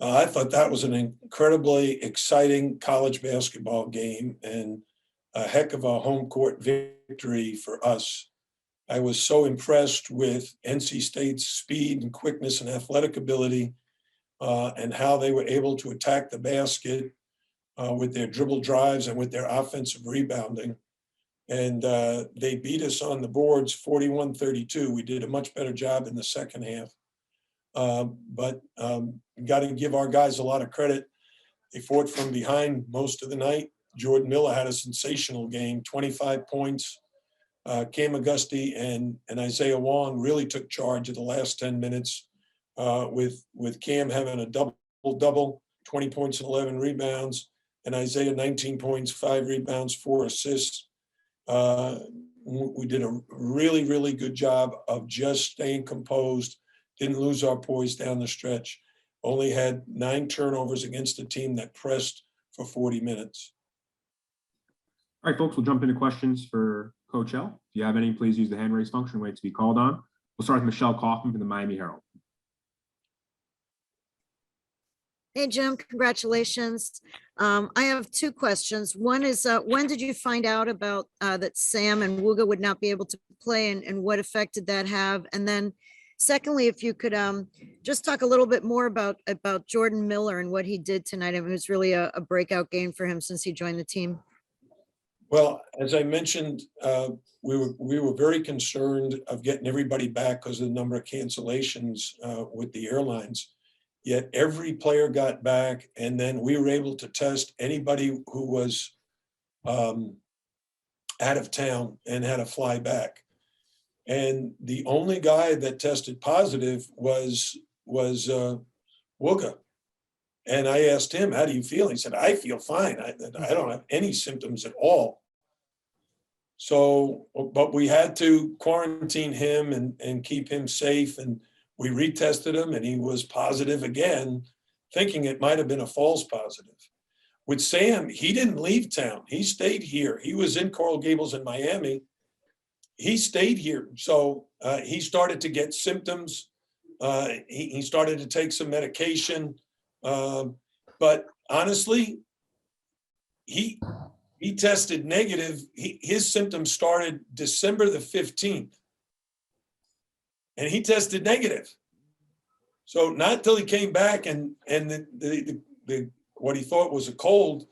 I thought that was an incredibly exciting college basketball game and a heck of a home court victory for us. I was so impressed with NC State's speed and quickness and athletic ability, and how they were able to attack the basket with their dribble drives and with their offensive rebounding. And they beat us on the boards 41-32. We did a much better job in the second half. But got to give our guys a lot of credit. They fought from behind most of the night. Jordan Miller had a sensational game, 25 points. Cam Auguste and Isaiah Wong really took charge of the last 10 minutes, with Cam having a double, 20 points and 11 rebounds, and Isaiah 19 points, 5 rebounds, 4 assists. We did a really, really good job of just staying composed, didn't lose our poise down the stretch, only had 9 turnovers against a team that pressed for 40 minutes. All right, folks, we'll jump into questions for Coach L. If you have any, please use the hand raise function, wait to be called on. We'll start with Michelle Kaufman from the Miami Herald. Hey, Jim, congratulations. I have 2 questions. One is, when did you find out about that Sam and Wooga would not be able to play, and what effect did that have? And then secondly, if you could just talk a little bit more about Jordan Miller and what he did tonight. It was really a breakout game for him since he joined the team. Well, as I mentioned, we were very concerned of getting everybody back because of the number of cancellations with the airlines. Yet every player got back, and then we were able to test anybody who was out of town and had to fly back. And the only guy that tested positive was Wooga. And I asked him, "How do you feel?" He said, "I feel fine. I don't have any symptoms at all." So, but we had to quarantine him and keep him safe. And we retested him and he was positive again, thinking it might have been a false positive. With Sam, he didn't leave town. He stayed here. He was in Coral Gables in Miami. He stayed here. So he started to get symptoms. He started to take some medication. But honestly, he tested negative. His symptoms started December the 15th. And he tested negative. So not till he came back and the what he thought was a cold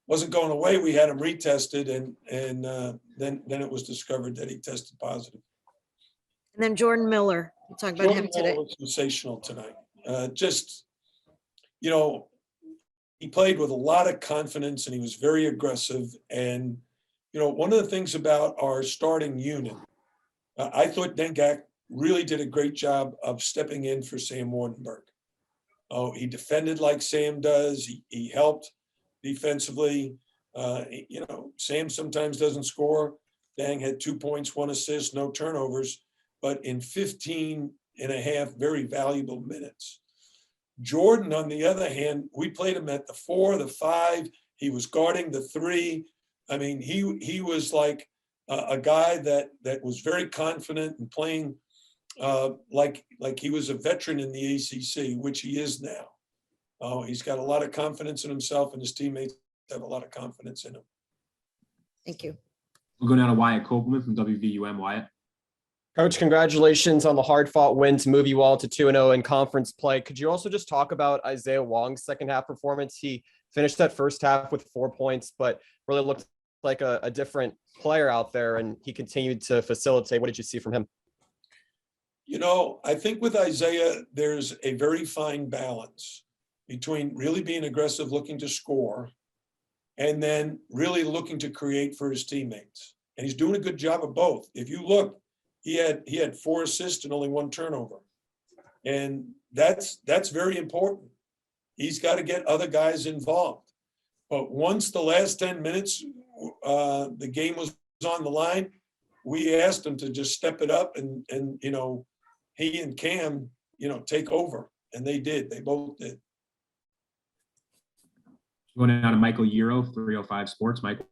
wasn't going away, we had him retested, and then it was discovered that he tested positive. And then Jordan Miller, we'll talk about him today. Was sensational tonight. Just, he played with a lot of confidence and he was very aggressive. And, one of the things about our starting unit, I thought Dengak really did a great job of stepping in for Sam Wardenberg. Oh, he defended like Sam does. He helped defensively. Sam sometimes doesn't score. Dang had 2 points, 1 assist, no turnovers, but in 15 and a half very valuable minutes. Jordan, on the other hand, we played him at the 4, the 5. He was guarding the 3. I mean, he was like a guy that was very confident and playing like he was a veteran in the ACC, which he is now. He's got a lot of confidence in himself, and his teammates have a lot of confidence in him. Thank you. We'll go now to Wyatt Copeland from WVUM. Wyatt. Coach, congratulations on the hard-fought win to move you all to 2-0 in conference play. Could you also just talk about Isaiah Wong's second half performance? He finished that first half with 4 points, but really looked like a different player out there, and he continued to facilitate. What did you see from him? I think with Isaiah, there's a very fine balance between really being aggressive, looking to score, and then really looking to create for his teammates. And he's doing a good job of both. If you look, he had 4 assists and only 1 turnover. And that's very important. He's got to get other guys involved. But once the last 10 minutes, the game was on the line, we asked him to just step it up and he and Cam, take over. And they did. They both did. Going down to Michael Euro, 305 Sports. Michael.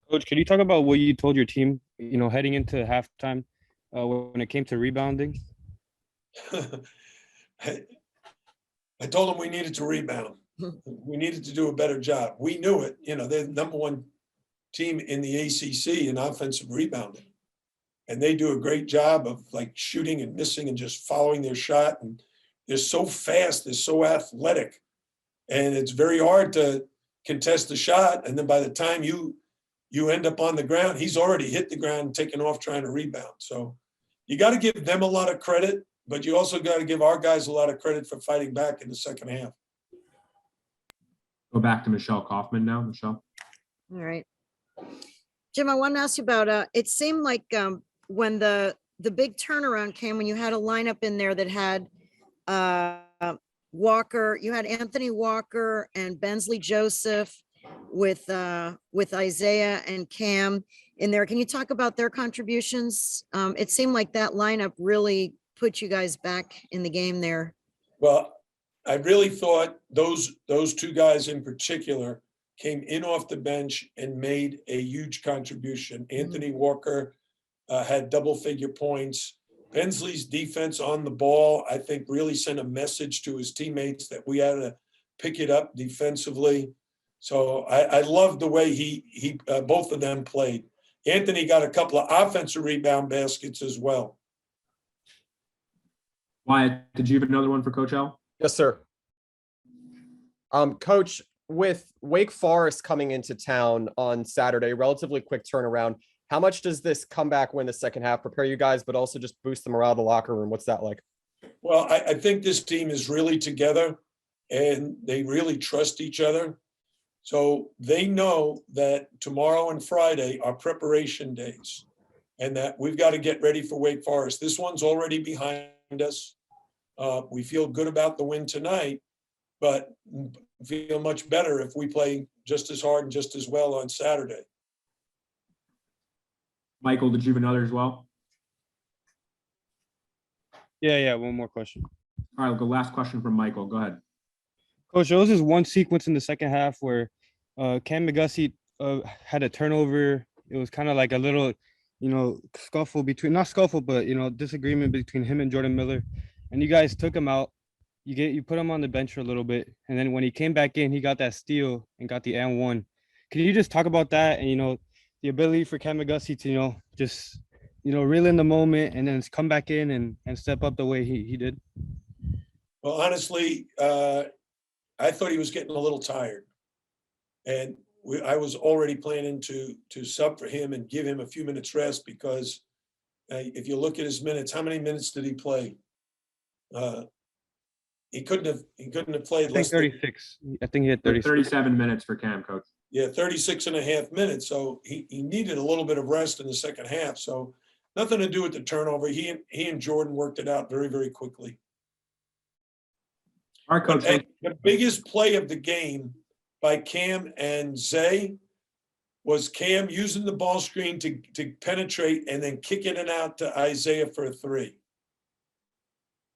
Coach, can you talk about what you told your team, heading into halftime when it came to rebounding? I told them we needed to rebound. We needed to do a better job. We knew it. You know, they're the #1 team in the ACC in offensive rebounding. And they do a great job of like shooting and missing and just following their shot. And they're so fast, they're so athletic. And it's very hard to contest the shot. And then by the time you end up on the ground, he's already hit the ground and taken off trying to rebound. So you got to give them a lot of credit, but you also got to give our guys a lot of credit for fighting back in the second half. Go back to Michelle Kaufman now. Michelle. All right. Jim, I want to ask you about, it seemed like when the big turnaround came, when you had a lineup in there that had Walker, you had Anthony Walker and Bensley Joseph with Isaiah and Cam in there. Can you talk about their contributions? It seemed like that lineup really put you guys back in the game there. Well, I really thought those two guys in particular came in off the bench and made a huge contribution. Anthony Walker had double-figure points. Bensley's defense on the ball, I think, really sent a message to his teammates that we had to pick it up defensively. So I loved the way he both of them played. Anthony got a couple of offensive rebound baskets as well. Wyatt, did you have another one for Coach L? Yes, sir. Coach, with Wake Forest coming into town on Saturday, relatively quick turnaround, how much does this comeback win the second half prepare you guys, but also just boost the morale of the locker room? What's that like? Well, I think this team is really together and they really trust each other. So they know that tomorrow and Friday are preparation days and that we've got to get ready for Wake Forest. This one's already behind us. We feel good about the win tonight, but feel much better if we play just as hard and just as well on Saturday. Michael, did you have another as well? Yeah, one more question. All right, we'll go last question from Michael. Go ahead. Coach, there was this one sequence in the second half where Cam McGussie had a turnover. It was kind of like a little, scuffle between, not scuffle, but, disagreement between him and Jordan Miller. And you guys took him out. You put him on the bench for a little bit. And then when he came back in, he got that steal and got the and one. Can you just talk about that and, the ability for Cam McGussie to, just, reel in the moment and then come back in and step up the way he did? Well, honestly, I thought he was getting a little tired. And I was already planning to sub for him and give him a few minutes rest because if you look at his minutes, how many minutes did he play? He couldn't have played I think less than 36. I think he had 36. 37 minutes for Cam, Coach. 36 and a half minutes. So he needed a little bit of rest in the second half. So nothing to do with the turnover. He and Jordan worked it out very, very quickly. All right, Coach. But the biggest play of the game by Cam and Zay was Cam using the ball screen to penetrate and then kicking it out to Isaiah for a three.